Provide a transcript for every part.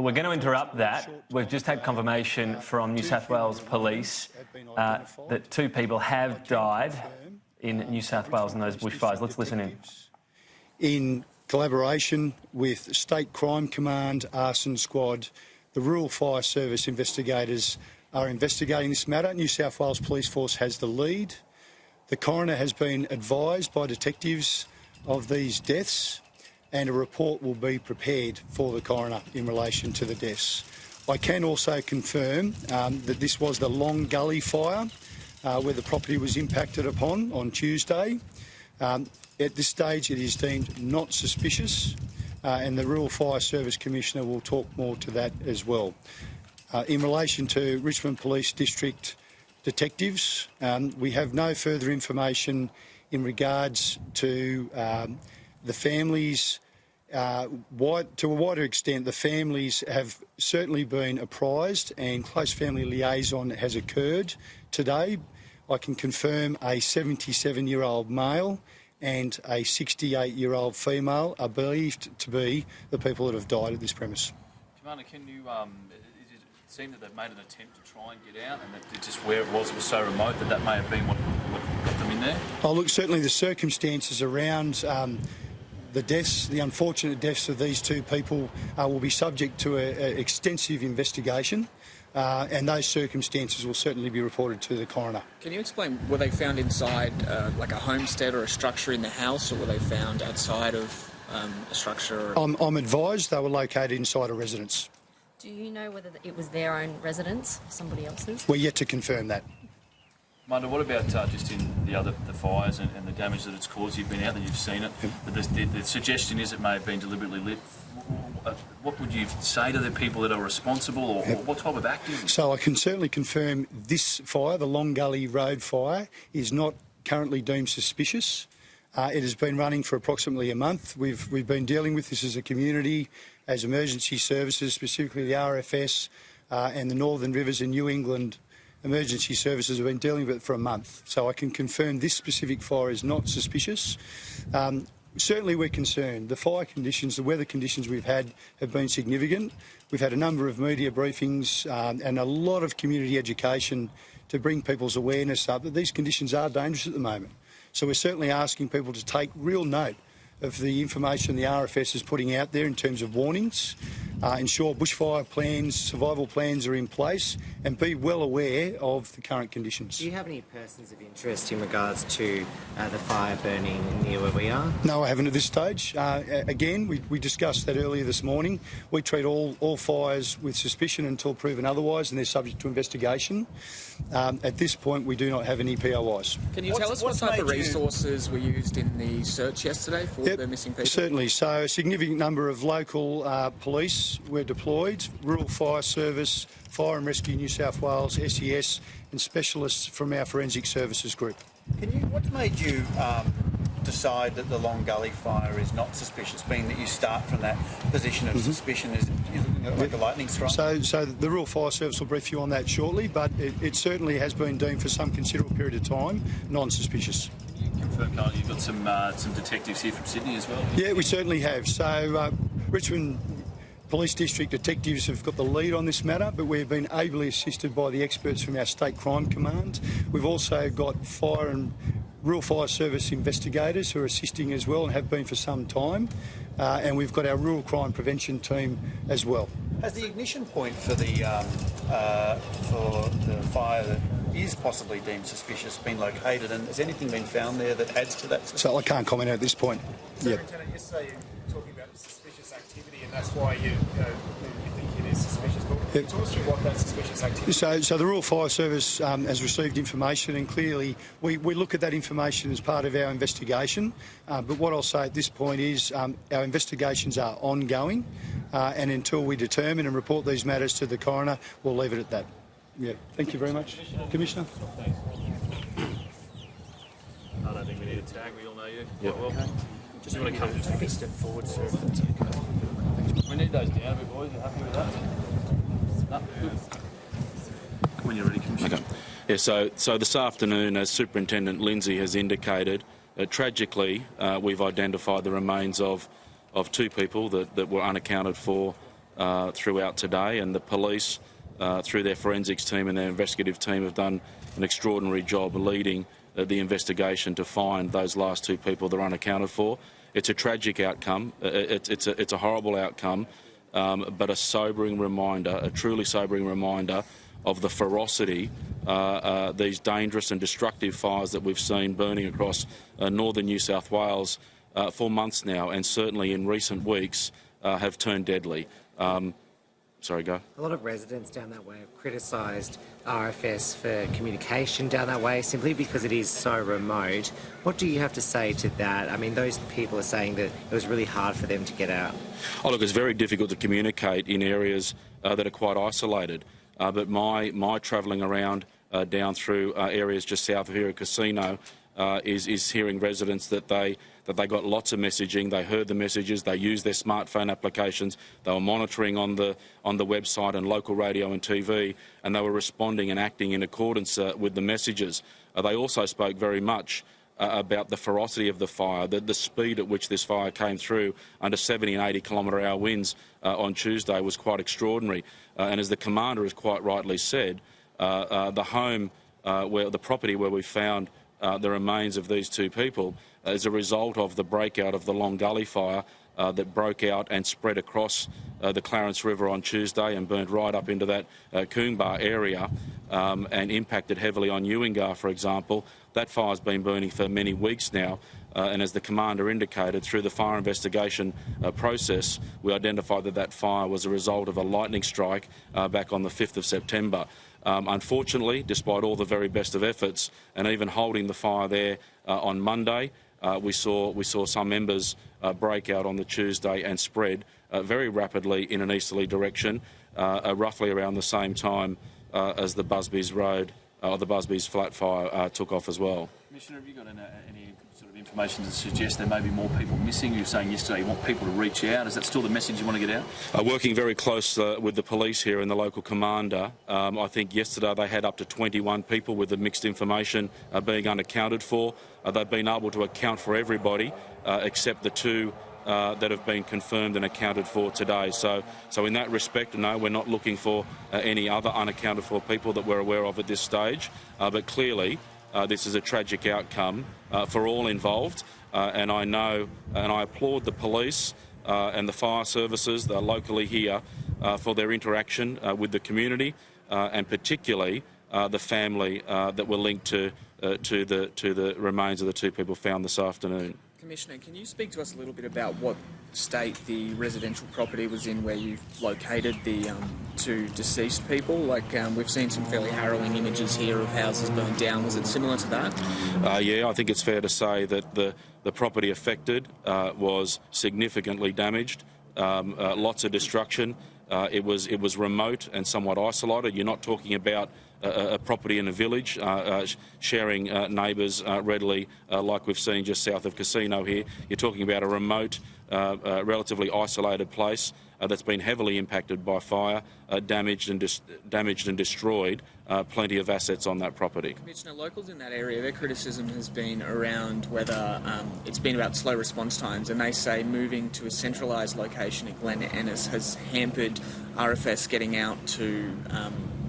We're going to interrupt that. We've just had confirmation from New South Wales Police that 2 people have died in New South Wales in those bushfires. Let's listen in. In collaboration with State Crime Command, Arson Squad, the Rural Fire Service investigators are investigating this matter. New South Wales Police Force has the lead. The coroner has been advised by detectives of these deaths, and a report will be prepared for the coroner in relation to the deaths. I can also confirm that this was the Long Gully fire where the property was impacted upon on Tuesday. At this stage it is deemed not suspicious, and the Rural Fire Service Commissioner will talk more to that as well. In relation to Richmond Police District detectives, we have no further information in regards to the families. To a wider extent, the families have certainly been apprised, and close family liaison has occurred today. I can confirm a 77-year-old male and a 68-year-old female are believed to be the people that have died at this premise. Commander, can you, it seemed that they've made an attempt to try and get out, and that just where it was so remote that may have been what got them in there? Oh, look, certainly the circumstances around the deaths, the unfortunate deaths of these 2 people will be subject to an extensive investigation, and those circumstances will certainly be reported to the coroner. Can you explain, were they found inside like a homestead or a structure in the house, or were they found outside of a structure? I'm advised they were located inside a residence. Do you know whether it was their own residence or somebody else's? We're yet to confirm that. Commander, what about just in the fires and the damage that it's caused? You've been out there, you've seen it. The suggestion is it may have been deliberately lit. What would you say to the people that are responsible, or what type of action? So I can certainly confirm this fire, the Long Gully Road fire, is not currently deemed suspicious. It has been running for approximately a month. We've been dealing with this as a community, as emergency services, specifically the RFS and the Northern Rivers and New England emergency services have been dealing with it for a month. So I can confirm this specific fire is not suspicious. Certainly we're concerned. The fire conditions, the weather conditions we've had have been significant. We've had a number of media briefings and a lot of community education to bring people's awareness up that these conditions are dangerous at the moment. So we're certainly asking people to take real note of the information the RFS is putting out there in terms of warnings, ensure bushfire plans, survival plans are in place, and be well aware of the current conditions. Do you have any persons of interest in regards to the fire burning near where we are? No, I haven't at this stage. Again, we discussed that earlier this morning. We treat all fires with suspicion until proven otherwise, and they're subject to investigation. At this point, we do not have any POIs. Can you tell us what type of resources were used in the search yesterday for the missing people? Certainly. So a significant number of local police were deployed, Rural Fire Service, Fire and Rescue New South Wales, SES, and specialists from our forensic services group. What's made you decide that the Long Gully fire is not suspicious, being that you start from that position of suspicion? Is it looking like a lightning strike? So the Rural Fire Service will brief you on that shortly, but it certainly has been deemed for some considerable period of time non-suspicious. Confirm, Carl, you've got some detectives here from Sydney as well? Yeah, we certainly have. So Richmond Police District detectives have got the lead on this matter, but we've been ably assisted by the experts from our State Crime Command. We've also got Fire and Rural Fire Service investigators who are assisting as well and have been for some time, and we've got our Rural Crime Prevention team as well. Has the ignition point for the fire that is possibly deemed suspicious been located, and has anything been found there that adds to that? So I can't comment at this point. Superintendent, yesterday you were talking about suspicious activity, and that's why you think it is suspicious. But talk us through what that suspicious activity is. So the Rural Fire Service has received information, and clearly we look at that information as part of our investigation. But what I'll say at this point is our investigations are ongoing, and until we determine and report these matters to the coroner, we'll leave it at that. Yeah. Thank you very much, Commissioner. Thanks. I don't think we need a tag. We all know you quite well. Just want to come to take a step forward, sir. If that's okay. We need those down a bit, boys. You happy with that? No? Good. When you're ready, Commissioner. Okay. Yeah, so this afternoon, as Superintendent Lindsay has indicated, tragically we've identified the remains of 2 people that were unaccounted for throughout today, and the police, through their forensics team and their investigative team, have done an extraordinary job leading the investigation to find those last 2 people that are unaccounted for. It's a tragic outcome. It's a horrible outcome, but a sobering reminder, a truly sobering reminder of the ferocity, these dangerous and destructive fires that we've seen burning across northern New South Wales for months now, and certainly in recent weeks have turned deadly. Sorry, go. A lot of residents down that way have criticised RFS for communication down that way simply because it is so remote. What do you have to say to that? I mean, those people are saying that it was really hard for them to get out. Oh, look, it's very difficult to communicate in areas that are quite isolated. But my travelling around down through areas just south of here at Casino is hearing residents that they got lots of messaging. They heard the messages. They used their smartphone applications. They were monitoring on the website and local radio and TV, and they were responding and acting in accordance with the messages. They also spoke very much about the ferocity of the fire, the speed at which this fire came through under 70 and 80 kilometre-hour winds on Tuesday was quite extraordinary. And as the commander has quite rightly said, the home, the property where we found the remains of these 2 people as a result of the breakout of the Long Gully fire that broke out and spread across the Clarence River on Tuesday and burnt right up into that Coombar area and impacted heavily on Ewingar, for example. That fire's been burning for many weeks now, and as the commander indicated, through the fire investigation process, we identified that fire was a result of a lightning strike back on the 5th of September. Unfortunately, despite all the very best of efforts and even holding the fire there on Monday, we saw some embers break out on the Tuesday and spread very rapidly in an easterly direction, roughly around the same time as the Busby's Road or the Busby's Flat fire took off as well. Commissioner, have you got any sort of information to suggest there may be more people missing? You were saying yesterday you want people to reach out. Is that still the message you want to get out? Working very close with the police here and the local commander. I think yesterday they had up to 21 people with the mixed information being unaccounted for. They've been able to account for everybody except the 2 that have been confirmed and accounted for today. So in that respect, no, we're not looking for any other unaccounted for people that we're aware of at this stage. But clearly, this is a tragic outcome for all involved. And I know and I applaud the police and the fire services locally here for their interaction with the community and particularly the family that were linked to the remains of the 2 people found this afternoon. Commissioner, can you speak to us a little bit about what state the residential property was in where you located the 2 deceased people? Like, we've seen some fairly harrowing images here of houses burned down. Was it similar to that? Yeah, I think it's fair to say that the property affected was significantly damaged, lots of destruction. It was remote and somewhat isolated. You're not talking about a property in a village, sharing neighbours readily, like we've seen just south of Casino here. You're talking about a remote, relatively isolated place that's been heavily impacted by fire, damaged and destroyed plenty of assets on that property. Commissioner, locals in that area, their criticism has been around whether it's been about slow response times, and they say moving to a centralised location at Glen Ennis has hampered RFS getting out to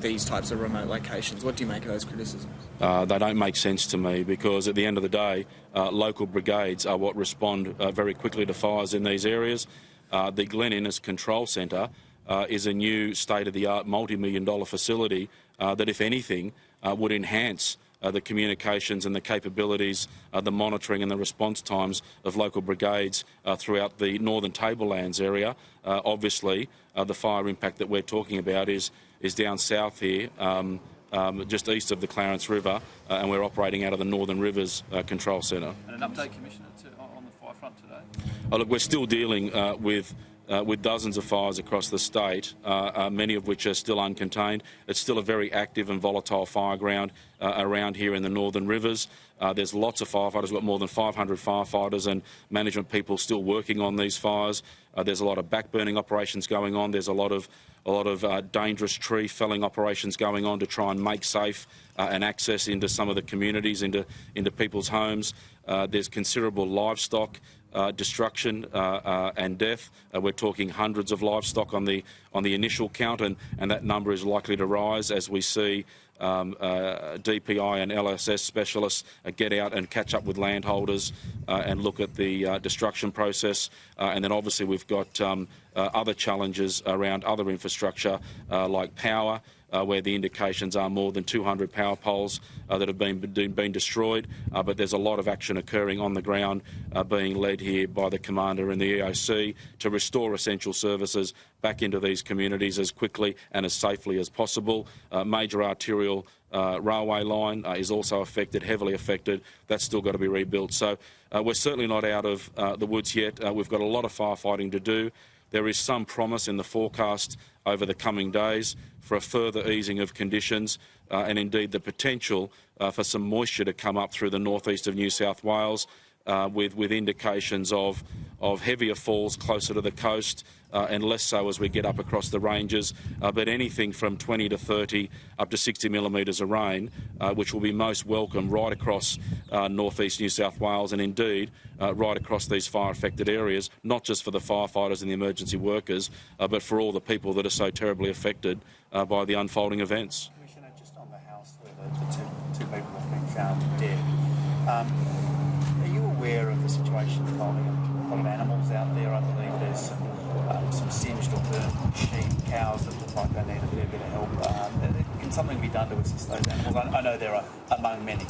these types of remote locations. What do you make of those criticisms? They don't make sense to me because at the end of the day, local brigades are what respond very quickly to fires in these areas. The Glen Ennis Control Centre is a new state-of-the-art multi-million-dollar facility that, if anything, would enhance the communications and the capabilities, the monitoring and the response times of local brigades throughout the northern tablelands area. Obviously, the fire impact that we're talking about is down south here, just east of the Clarence River, and we're operating out of the Northern Rivers Control Centre. And an update, Commissioner, on the fire front today? Look, we're still dealing with dozens of fires across the state, many of which are still uncontained. It's still a very active and volatile fire ground around here in the Northern Rivers. There's lots of firefighters. We've got more than 500 firefighters and management people still working on these fires. There's a lot of backburning operations going on. There's a lot of dangerous tree felling operations going on to try and make safe and access into some of the communities, into people's homes. There's considerable livestock destruction and death. We're talking hundreds of livestock on the initial count, and that number is likely to rise as we see DPI and LSS specialists get out and catch up with landholders and look at the destruction process. And then obviously we've got other challenges around other infrastructure like power, where the indications are more than 200 power poles that have been destroyed. But there's a lot of action occurring on the ground being led here by the Commander and the EOC to restore essential services back into these communities as quickly and as safely as possible. Major arterial railway line is also affected, heavily affected. That's still got to be rebuilt. So we're certainly not out of the woods yet. We've got a lot of firefighting to do. There is some promise in the forecast over the coming days for a further easing of conditions and indeed the potential for some moisture to come up through the northeast of New South Wales with indications of heavier falls closer to the coast and less so as we get up across the ranges, but anything from 20 to 30 up to 60 millimetres of rain, which will be most welcome right across northeast New South Wales and indeed right across these fire-affected areas, not just for the firefighters and the emergency workers, but for all the people that are so terribly affected by the unfolding events. Commissioner, just on the house where the two people have been found dead, are you aware of the situation involving a lot of animals out there? I believe there's some singed or burnt sheep, cows that look like they need a fair bit of help. Can something be done to assist those animals? I know there are among many.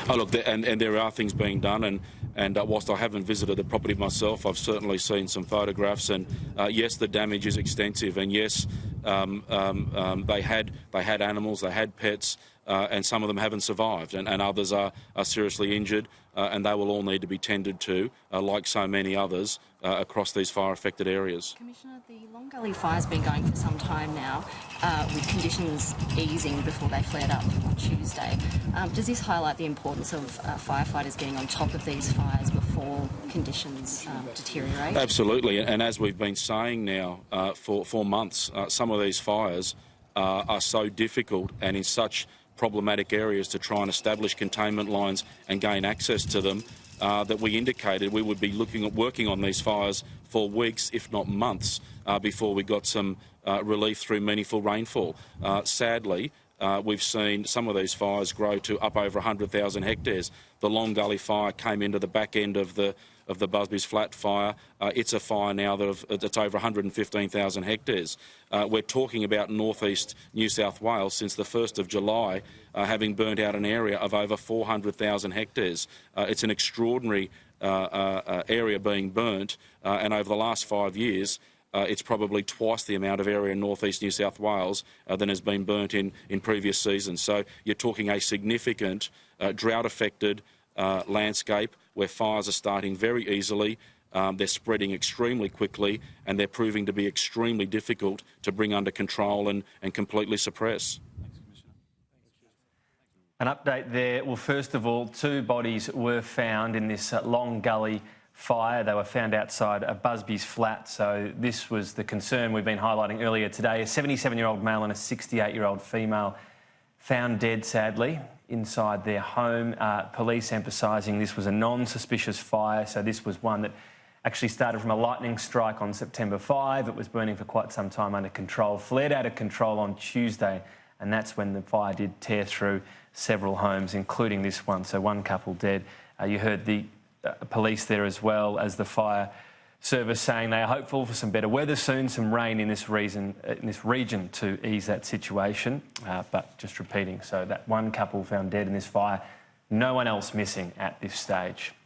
Oh, look, and there are things being done, and whilst I haven't visited the property myself, I've certainly seen some photographs, and yes, the damage is extensive, and yes, they had animals, they had pets, and some of them haven't survived, and others are seriously injured, and they will all need to be tended to, like so many others, across these fire-affected areas. Commissioner, the Long Gully fire's been going for some time now, with conditions easing before they flared up on Tuesday. Does this highlight the importance of firefighters getting on top of these fires before conditions deteriorate? Absolutely, and as we've been saying now for months, some of these fires are so difficult and in such problematic areas to try and establish containment lines and gain access to them that we indicated we would be working on these fires for weeks, if not months, before we got some relief through meaningful rainfall. Sadly, we've seen some of these fires grow to up over 100,000 hectares. The Long Gully fire came into the back end of the Busby's Flat fire. It's a fire now that's over 115,000 hectares. We're talking about northeast New South Wales since the 1st of July having burnt out an area of over 400,000 hectares. It's an extraordinary area being burnt, and over the last 5 years it's probably twice the amount of area in northeast New South Wales than has been burnt in previous seasons. So you're talking a significant drought-affected landscape where fires are starting very easily, they're spreading extremely quickly, and they're proving to be extremely difficult to bring under control and completely suppress. An update there. Well, first of all, 2 bodies were found in this Long Gully fire. They were found outside a Busby's Flat, so this was the concern we've been highlighting earlier today. A 77-year-old male and a 68-year-old female found dead, sadly, inside their home. Police emphasising this was a non-suspicious fire, so this was one that actually started from a lightning strike on September 5. It was burning for quite some time under control, flared out of control on Tuesday, and that's when the fire did tear through several homes, including this one, so 1 couple dead. You heard the police there as well as the fire service saying they are hopeful for some better weather soon, some rain in this region to ease that situation. But just repeating, so that 1 couple found dead in this fire, no one else missing at this stage.